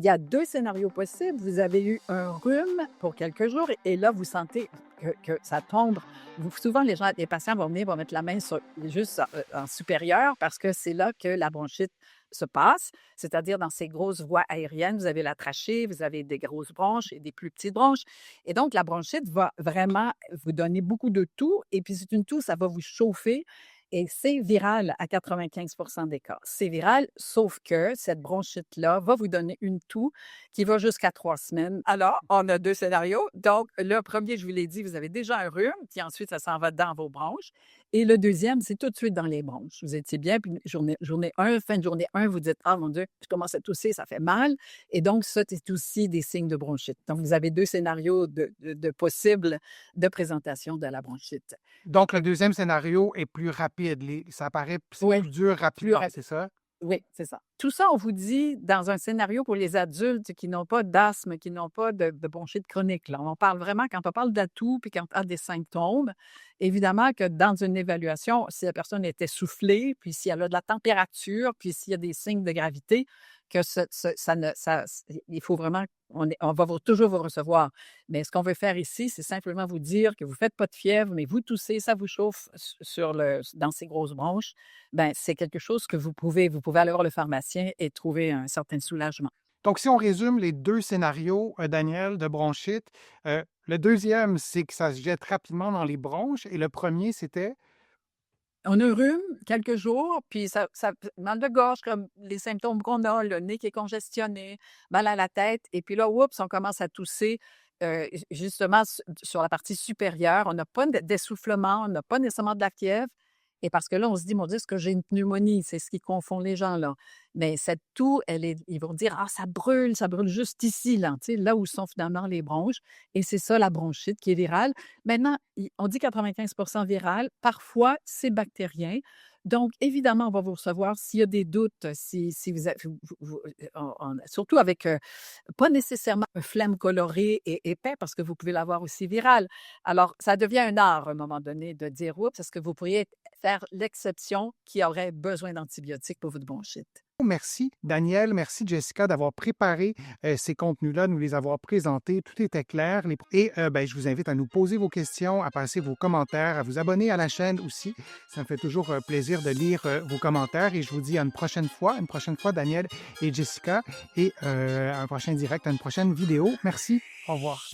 Il y a 2 scénarios possibles. Vous avez eu un rhume pour quelques jours et là, vous sentez que ça tombe. Souvent, les patients vont venir, vont mettre la main juste en supérieur parce que c'est là que la bronchite se passe, c'est-à-dire dans ces grosses voies aériennes. Vous avez la trachée, vous avez des grosses bronches et des plus petites bronches. Et donc, la bronchite va vraiment vous donner beaucoup de toux. Et puis, c'est une toux, ça va vous chauffer. Et c'est viral à 95 des cas. C'est viral, sauf que cette bronchite-là va vous donner une toux qui va jusqu'à 3 semaines. Alors, on a 2 scénarios. Donc, le premier, je vous l'ai dit, vous avez déjà un rhume, puis ensuite, ça s'en va dans vos bronches. Et le deuxième, c'est tout de suite dans les bronches. Vous étiez bien, puis journée 1, fin de journée 1, vous dites: «Ah mon Dieu, je commence à tousser, ça fait mal». Et donc, ça, c'est aussi des signes de bronchite. Donc, vous avez 2 scénarios de possibles de présentation de la bronchite. Donc, le deuxième scénario est plus rapide. Ça paraît c'est Oui, plus dur plus rapidement, rapide. c'est ça? Oui, c'est ça. Tout ça, on vous dit dans un scénario pour les adultes qui n'ont pas d'asthme, qui n'ont pas de bronchite chronique, là. On parle vraiment quand on parle d'atout puis quand on a des symptômes, évidemment que dans une évaluation, si la personne est essoufflée, puis si elle a de la température, puis s'il y a des signes de gravité, que ça ne ça il faut vraiment on va toujours vous recevoir. Mais ce qu'on veut faire ici, c'est simplement vous dire que vous ne faites pas de fièvre, mais vous toussez, ça vous chauffe dans ces grosses bronches. Ben, c'est quelque chose que vous pouvez aller voir le pharmacien et trouver un certain soulagement. Donc, si on résume les 2 scénarios, Daniel, de bronchite, le deuxième, c'est que ça se jette rapidement dans les bronches et le premier, c'était? On a un rhume quelques jours, puis ça mal de gorge comme les symptômes qu'on a, le nez qui est congestionné, mal à la tête et puis là, oups, on commence à tousser, justement sur la partie supérieure. On n'a pas d'essoufflement, on n'a pas nécessairement de la fièvre et parce que là, on se dit: «Mon Dieu, est-ce que j'ai une pneumonie?» C'est ce qui confond les gens, là. Mais cette toux, ils vont dire: «Ah, ça brûle juste ici, là», tu sais, là où sont finalement les bronches et c'est ça la bronchite qui est virale. Maintenant, on dit 95 viral. Parfois, c'est bactérien. Donc, évidemment, on va vous recevoir s'il y a des doutes, si vous avez, surtout avec, pas nécessairement un phlegme coloré et épais, parce que vous pouvez l'avoir aussi viral. Alors, ça devient un art à un moment donné de dire, oups, est-ce que vous pourriez faire l'exception qui aurait besoin d'antibiotiques pour votre bronchite? Merci Daniel, merci Jessica d'avoir préparé, ces contenus-là, de nous les avoir présentés. Tout était clair ben, je vous invite à nous poser vos questions, à passer vos commentaires, à vous abonner à la chaîne aussi. Ça me fait toujours, plaisir de lire, vos commentaires et je vous dis à une prochaine fois Daniel et Jessica et à un prochain direct, à une prochaine vidéo. Merci, au revoir.